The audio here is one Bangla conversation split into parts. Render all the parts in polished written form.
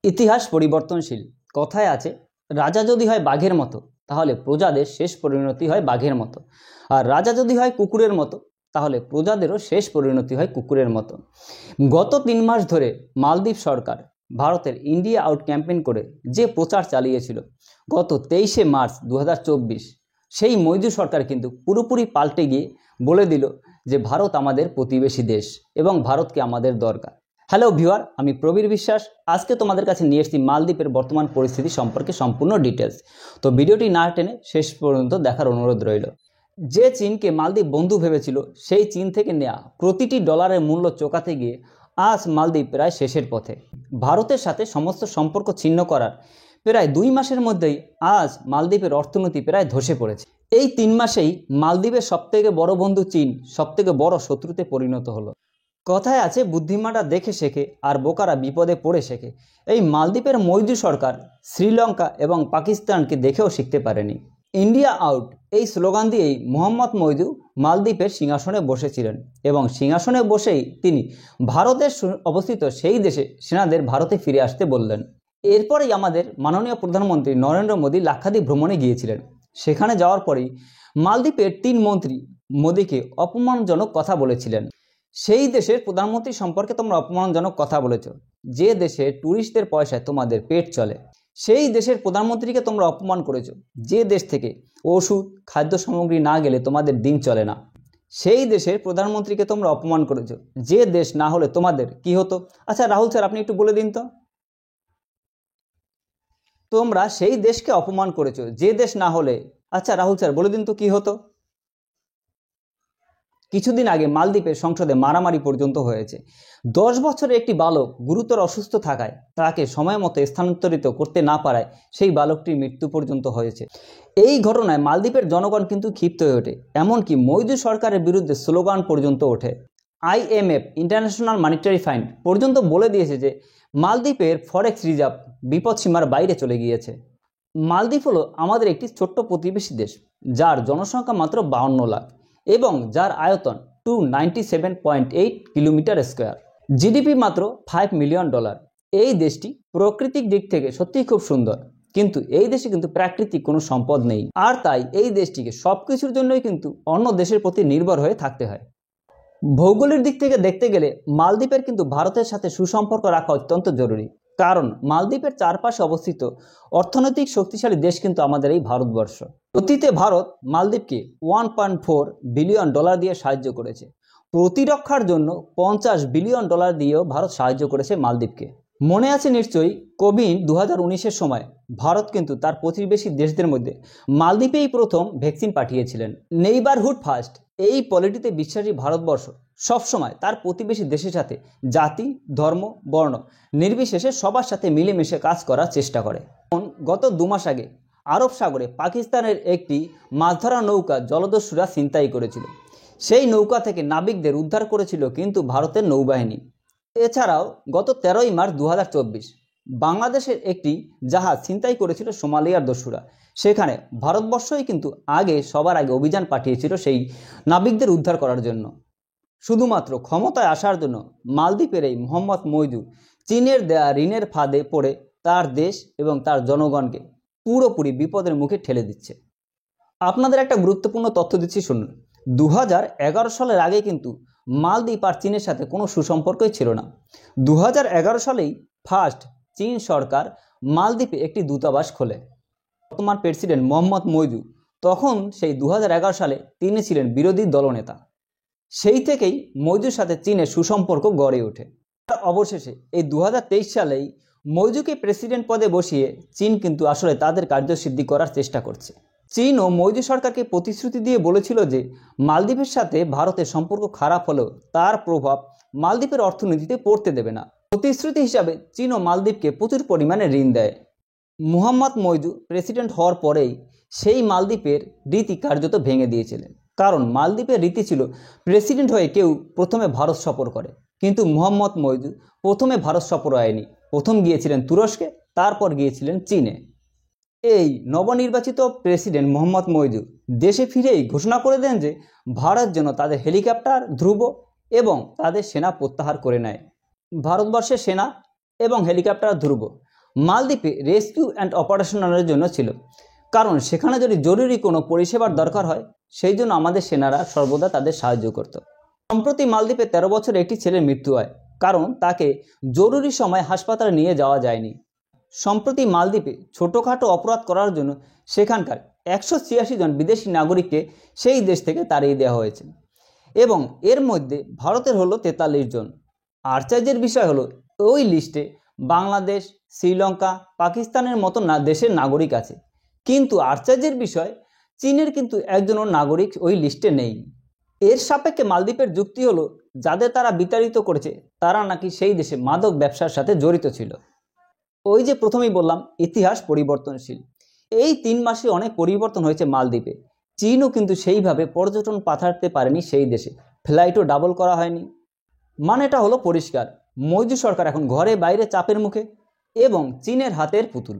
ইতিহাস পরিবর্তনশীল। কথায় আছে, রাজা যদি হয় বাঘের মতো তাহলে প্রজাদের শেষ পরিণতি হয় বাঘের মতো, আর রাজা যদি হয় কুকুরের মতো তাহলে প্রজাদেরও শেষ পরিণতি হয় কুকুরের মতো। গত 3 মাস ধরে মালদ্বীপ সরকার ভারতের ইন্ডিয়া আউট ক্যাম্পেইন করে যে প্রচার চালিয়েছিল, গত 23শে মার্চ 2024 সেই মৈদু সরকার কিন্তু পুরোপুরি পাল্টে গিয়ে বলে দিল যে ভারত আমাদের প্রতিবেশী দেশ এবং ভারতকে আমাদের দরকার। হ্যালো ভিউয়ার, আমি প্রবীর বিশ্বাস। আজকে তোমাদের কাছে নিয়ে এসেছি মালদ্বীপের বর্তমান পরিস্থিতি সম্পর্কে সম্পূর্ণ ডিটেলস। তো ভিডিওটি না টেনে শেষ পর্যন্ত দেখার অনুরোধ রইল। যে চীনকে মালদ্বীপ বন্ধু ভেবেছিল, সেই চীন থেকে নেওয়া প্রতিটি ডলারের মূল্য চোকাতে গিয়ে আজ মালদ্বীপ প্রায় শেষের পথে। ভারতের সাথে সমস্ত সম্পর্ক ছিন্ন করার প্রায় 2 মাসের মধ্যেই আজ মালদ্বীপের অর্থনীতি প্রায় ধসে পড়েছে। এই 3 মাসেই মালদ্বীপের সবথেকে বড় বন্ধু চীন সবথেকে বড় শত্রুতে পরিণত হলো। কথায় আছে, বুদ্ধিমানরা দেখে শেখে আর বোকারা বিপদে পড়ে শেখে। এই মালদ্বীপের মৈদু সরকার শ্রীলঙ্কা এবং পাকিস্তানকে দেখেও শিখতে পারেনি। ইন্ডিয়া আউট এই স্লোগান দিয়েই মোহাম্মদ মৈদু মালদ্বীপের সিংহাসনে বসেছিলেন এবং সিংহাসনে বসেই তিনি ভারতের অবস্থিত সেই দেশে সেনাদের ভারতে ফিরে আসতে বললেন। এরপরেই আমাদের মাননীয় প্রধানমন্ত্রী নরেন্দ্র মোদী লাক্ষাদ্বীপ ভ্রমণে গিয়েছিলেন। সেখানে যাওয়ার পরেই মালদ্বীপের 3 মন্ত্রী মোদীকে অপমানজনক কথা বলেছিলেন। সেই দেশের প্রধানমন্ত্রী সম্পর্কে তোমরা অপমানজনক কথা বলেছ, যে দেশে ট্যুরিস্টদের পয়সায় তোমাদের পেট চলে। সেই দেশের প্রধানমন্ত্রীকে তোমরা অপমান করেছো, যে দেশ থেকে ওষুধ খাদ্য সামগ্রী না গেলে তোমাদের দিন চলে না। সেই দেশের প্রধানমন্ত্রীকে তোমরা অপমান করেছো, যে দেশ না হলে তোমাদের কি হতো। আচ্ছা রাহুল স্যার, আপনি একটু বলে দিন তো। তোমরা সেই দেশকে অপমান করেছো, যে দেশ না হলে, আচ্ছা রাহুল স্যার বলে দিন তো কি হতো। কিছুদিন আগে মালদ্বীপের সংসদে মারামারি পর্যন্ত হয়েছে। 10 বছরের একটি বালক গুরুতর অসুস্থ থাকায় তাকে সময় মতো স্থানান্তরিত করতে না পারায় সেই বালকটির মৃত্যু পর্যন্ত হয়েছে। এই ঘটনায় মালদ্বীপের জনগণ কিন্তু ক্ষিপ্ত হয়ে ওঠে, এমনকি মৈদু সরকারের বিরুদ্ধে স্লোগান পর্যন্ত ওঠে। IMF ইন্টারন্যাশনাল মনিটারি ফান্ড পর্যন্ত বলে দিয়েছে যে মালদ্বীপের ফরেক্স রিজার্ভ বিপদসীমার বাইরে চলে গিয়েছে। মালদ্বীপ হলো আমাদের একটি ছোট্ট প্রতিবেশী দেশ, যার জনসংখ্যা মাত্র 52 লাখ এবং যার আয়তন 297.8 কিলোমিটার স্কোয়ার, জিডিপি মাত্র $5 মিলিয়ন। এই দেশটি প্রাকৃতিক দিক থেকে সত্যিই খুব সুন্দর, কিন্তু এই দেশে কিন্তু প্রাকৃতিক কোনো সম্পদ নেই, আর তাই এই দেশটিকে সবকিছুর জন্যই কিন্তু অন্য দেশের প্রতি নির্ভর হয়ে থাকতে হয়। ভৌগোলিক দিক থেকে দেখতে গেলে মালদ্বীপের কিন্তু ভারতের সাথে সুসম্পর্ক রাখা অত্যন্ত জরুরি, কারণ মালদ্বীপের চারপাশে অবস্থিত অর্থনৈতিক শক্তিশালী দেশ কিন্তু আমাদের এই ভারতবর্ষ। অতীতে ভারত মালদ্বীপকে $1.4 বিলিয়ন দিয়ে সাহায্য করেছে। প্রতিরক্ষার জন্য $50 বিলিয়ন দিয়েও ভারত সাহায্য করেছে মালদ্বীপকে। মনে আছে নিশ্চয়ই, কোভিড 2019-এর সময় ভারত কিন্তু তার প্রতিবেশী দেশদের মধ্যে মালদ্বীপেই প্রথম ভ্যাকসিন পাঠিয়েছিলেন। নেইবারহুড ফার্স্ট এই পলিটিতে বিশ্বাসী ভারতবর্ষ সবসময় তার প্রতিবেশী দেশের সাথে জাতি, ধর্ম, বর্ণ নির্বিশেষে সবার সাথে মিলেমিশে কাজ করার চেষ্টা করে। গত 2 মাস আগে আরব সাগরে পাকিস্তানের একটি মাছ ধরা নৌকা জলদস্যুরা ছিনতাই করেছিল। সেই নৌকা থেকে নাবিকদের উদ্ধার করেছিল কিন্তু ভারতের নৌবাহিনী। এছাড়াও গত 13ই মার্চ 2024 বাংলাদেশের একটি জাহাজ ছিনতাই করেছিল সোমালিয়ার দস্যুরা। সেখানে ভারতবর্ষই কিন্তু সবার আগে অভিযান পাঠিয়েছিল সেই নাবিকদের উদ্ধার করার জন্য। শুধুমাত্র ক্ষমতায় আসার জন্য মালদ্বীপের এই মোহাম্মদ মৈদু চীনের দেয়া ঋণের ফাঁদে পড়ে তার দেশ এবং তার জনগণকে পুরোপুরি বিপদের মুখে ঠেলে দিচ্ছে। আপনাদের একটা গুরুত্বপূর্ণ তথ্য দিচ্ছি, শুনুন। 2011 সালের আগে কিন্তু মালদ্বীপ আর চীনের সাথে কোনো সুসম্পর্কই ছিল না। 2011 সালেই ফার্স্ট চীন সরকার মালদ্বীপে একটি দূতাবাস খোলে। বর্তমান প্রেসিডেন্ট মোহাম্মদ মৈদু তখন সেই 2011 সালে তিনি ছিলেন বিরোধী দলনেতা। সেই থেকেই মৈদুর সাথে চীনের সুসম্পর্ক গড়ে ওঠে। অবশেষে এই 2023 সালেই মৈদুকে প্রেসিডেন্ট পদে বসিয়ে চীন কিন্তু আসলে তাদের কার্যসিদ্ধি করার চেষ্টা করছে। চীন ও মৈদু সরকারকে প্রতিশ্রুতি দিয়ে বলেছিল যে মালদ্বীপের সাথে ভারতের সম্পর্ক খারাপ হলেও তার প্রভাব মালদ্বীপের অর্থনীতিতে পড়তে দেবে না। প্রতিশ্রুতি হিসাবে চীন ও মালদ্বীপকে প্রচুর পরিমাণে ঋণ দেয়। মোহাম্মদ মৈদু প্রেসিডেন্ট হওয়ার পরেই সেই মালদ্বীপের রীতি কার্যত ভেঙে দিয়েছিলেন, কারণ মালদ্বীপের রীতি ছিল প্রেসিডেন্ট হয়ে কেউ প্রথমে ভারত সফর করে, কিন্তু মোহাম্মদ মৈদু প্রথমে ভারত সফর হয়নি। প্রথম গিয়েছিলেন তুরস্কে, তারপর গিয়েছিলেন চীনে। এই নবনির্বাচিত প্রেসিডেন্ট মোহাম্মদ মৈদু দেশে ফিরেই ঘোষণা করে দেন যে ভারত যেন তাদের হেলিকপ্টার, ধ্রুব এবং তাদের সেনা প্রত্যাহার করে নেয়। ভারতবর্ষের সেনা এবং হেলিকপ্টার ধ্রুব মালদ্বীপে রেস্কিউ অ্যান্ড অপারেশনের জন্য ছিল, কারণ সেখানে যদি জরুরি কোনো পরিষেবার দরকার হয় সেই জন্য আমাদের সেনারা সর্বদা তাদের সাহায্য করত। সম্প্রতি মালদ্বীপে 13 বছরের একটি ছেলের মৃত্যু হয়, কারণ তাকে জরুরি সময় হাসপাতালে নিয়ে যাওয়া যায়নি। সম্প্রতি মালদ্বীপে ছোটোখাটো অপরাধ করার জন্য সেখানকার 186 জন বিদেশি নাগরিককে সেই দেশ থেকে তাড়িয়ে দেওয়া হয়েছে, এবং এর মধ্যে ভারতের হলো 43 জন। আশ্চর্যের বিষয় হলো ওই লিস্টে বাংলাদেশ, শ্রীলঙ্কা, পাকিস্তানের মতো দেশের নাগরিক আছে, কিন্তু আশ্চর্যের বিষয় চীনের কিন্তু একজনও নাগরিক ওই লিস্টে নেই। এর সাপেক্ষে মালদ্বীপের যুক্তি হলো যাদের তারা বিতাড়িত করেছে তারা নাকি সেই দেশে মাদক ব্যবসার সাথে জড়িত ছিল। ওই যে প্রথমেই বললাম ইতিহাস পরিবর্তনশীল, এই 3 মাসে অনেক পরিবর্তন হয়েছে মালদ্বীপে। চীনও কিন্তু সেইভাবে পর্যটন পাঠাতে পারেনি সেই দেশে, ফ্লাইটও ডাবল করা হয়নি। মানেটা হলো পরিষ্কার, মোদি সরকার এখন ঘরে বাইরে চাপের মুখে এবং চীনের হাতের পুতুল।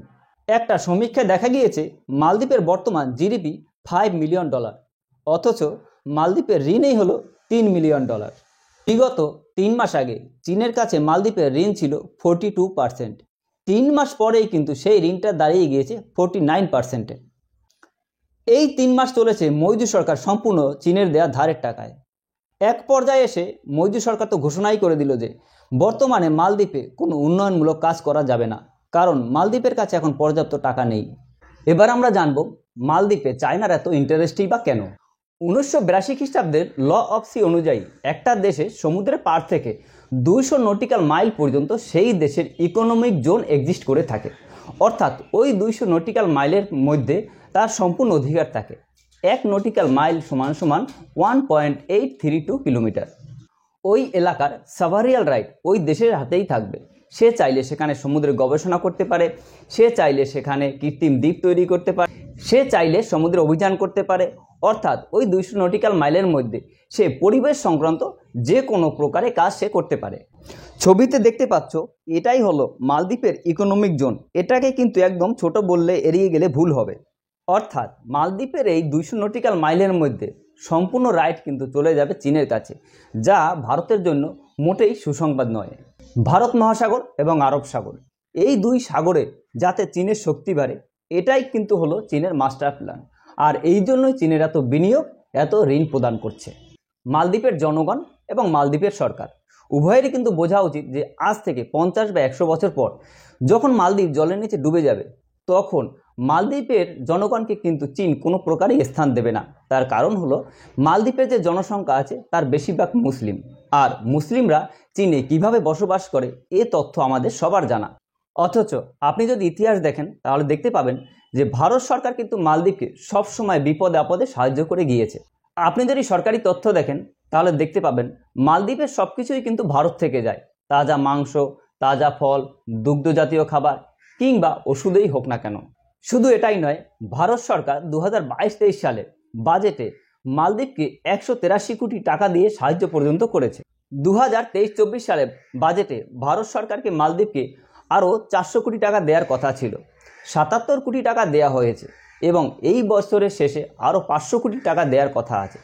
একটা সমীক্ষায় দেখা গিয়েছে মালদ্বীপের বর্তমান জিডিপি $5 মিলিয়ন, অথচ মালদ্বীপের ঋণই হলো $3 মিলিয়ন। বিগত 3 মাস আগে চীনের কাছে মালদ্বীপের ঋণ ছিল 42%। 3 মাস পরেই কিন্তু সেই ঋণটা দাঁড়িয়ে গিয়েছে 49%-এ। এই 3 মাস চলেছে মোদি সরকার সম্পূর্ণ চীনের দেয়া ধারের টাকায়। এক পর্যায়ে এসে মোদি সরকার তো ঘোষণাই করে দিল যে বর্তমানে মালদ্বীপে কোনো উন্নয়নমূলক কাজ করা যাবে না, কারণ মালদ্বীপের কাছে এখন পর্যাপ্ত টাকা নেই। এবার আমরা জানব মালদ্বীপে চায়নার এত ইন্টারেস্টই বা কেন। 1982 খ্রিস্টাব্দের ল অফ সি অনুযায়ী একটা দেশে সমুদ্রের পার থেকে 200 নটিক্যাল মাইল পর্যন্ত সেই দেশের ইকোনমিক জোন এক্সিস্ট করে থাকে, অর্থাৎ ওই 200 নটিক্যাল মাইলের মধ্যে তার সম্পূর্ণ অধিকার থাকে। 1 নটিক্যাল মাইল সমান সমান 1.832 কিলোমিটার। ওই এলাকার সাভারিয়াল রাইট ওই দেশের হাতেই থাকবে। সে চাইলে সেখানে সমুদ্রে গবেষণা করতে পারে, সে চাইলে সেখানে কৃত্রিম দ্বীপ তৈরি করতে পারে, সে চাইলে সমুদ্রে অভিযান করতে পারে, অর্থাৎ ওই 200 নটিক্যাল মাইলের মধ্যে সে পরিবেশ সংক্রান্ত যে কোনো প্রকারে কাজ সে করতে পারে। ছবিতে দেখতে পাচ্ছ এটাই হলো মালদ্বীপের ইকোনমিক জোন। এটাকে কিন্তু একদম ছোট বললে এড়িয়ে গেলে ভুল হবে। অর্থাৎ মালদ্বীপের এই 200 নটিক্যাল মাইলের মধ্যে সম্পূর্ণ রাইট কিন্তু চলে যাবে চীনের কাছে, যা ভারতের জন্য মোটেই সুসংবাদ নয়। ভারত মহাসাগর এবং আরব সাগর, এই 2 সাগরে যাতে চীনের শক্তি বাড়ে, এটাই কিন্তু হলো চীনের মাস্টার প্ল্যান। আর এই জন্যই চীনের এত বিনিয়োগ, এত ঋণ প্রদান করছে। মালদ্বীপের জনগণ এবং মালদ্বীপের সরকার উভয়েরই কিন্তু বোঝা উচিত যে আজ থেকে 50 বা 100 বছর পর যখন মালদ্বীপ জলের নিচে ডুবে যাবে, তখন মালদ্বীপের জনগণকে কিন্তু চীন কোনো প্রকারই স্থান দেবে না। তার কারণ হলো মালদ্বীপের যে জনসংখ্যা আছে তার বেশিরভাগ মুসলিম, আর মুসলিমরা চীনে কিভাবে বসবাস করে এ তথ্য আমাদের সবার জানা। অথচ আপনি যদি ইতিহাস দেখেন তাহলে দেখতে পাবেন যে ভারত সরকার কিন্তু মালদ্বীপকে সবসময় বিপদে আপদে সাহায্য করে গিয়েছে। আপনি যদি সরকারি তথ্য দেখেন তাহলে দেখতে পাবেন মালদ্বীপের সব কিছুই কিন্তু ভারত থেকে যায়। তাজা মাংস, তাজা ফল, দুগ্ধ জাতীয় খাবার কিংবা ওষুধেই হোক না কেন। শুধু এটাই নয়, ভারত সরকার 2022-23 সালে বাজেটে মালদ্বীপকে 183 কোটি টাকা দিয়ে সাহায্য পর্যন্ত করেছে। 2023-24 সালে বাজেটে ভারত সরকারকে মালদ্বীপকে আরও 400 কোটি টাকা দেওয়ার কথা ছিল, 77 কোটি টাকা দেয়া হয়েছে, এবং এই বছরের শেষে আরও 500 কোটি টাকা দেওয়ার কথা আছে।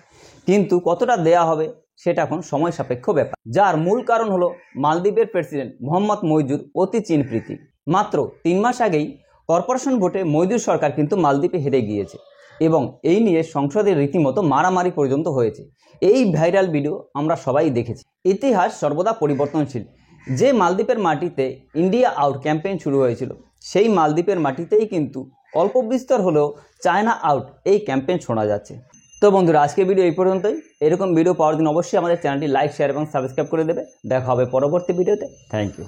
কিন্তু কতটা দেয়া হবে সেটা এখন সময় সাপেক্ষ ব্যাপার, যার মূল কারণ হলো মালদ্বীপের প্রেসিডেন্ট মোহাম্মদ মইজুর অতি চীন প্রীতি। মাত্র 3 মাস আগেই কর্পোরেশন ভোটে মইজুর সরকার কিন্তু মালদ্বীপে হেরে গিয়েছে, এবং এই নিয়ে সংসদে রীতিমতো মারামারি পর্যন্ত হয়েছে। এই ভাইরাল ভিডিও আমরা সবাই দেখেছি। ইতিহাস সর্বদা পরিবর্তনশীল। যে মালদ্বীপের মাটিতে ইন্ডিয়া আউট ক্যাম্পেইন শুরু হয়েছিল, সেই মালদ্বীপের মাটিতেই কিন্তু অল্প বিস্তর হলেও চায়না আউট এই ক্যাম্পেইন শোনা যাচ্ছে। তো বন্ধুরা, আজকের ভিডিও এই পর্যন্তই। এরকম ভিডিও পাওয়ার জন্য অবশ্যই আমাদের চ্যানেলটি লাইক, শেয়ার এবং সাবস্ক্রাইব করে দেবে। দেখা হবে পরবর্তী ভিডিওতে। Thank you.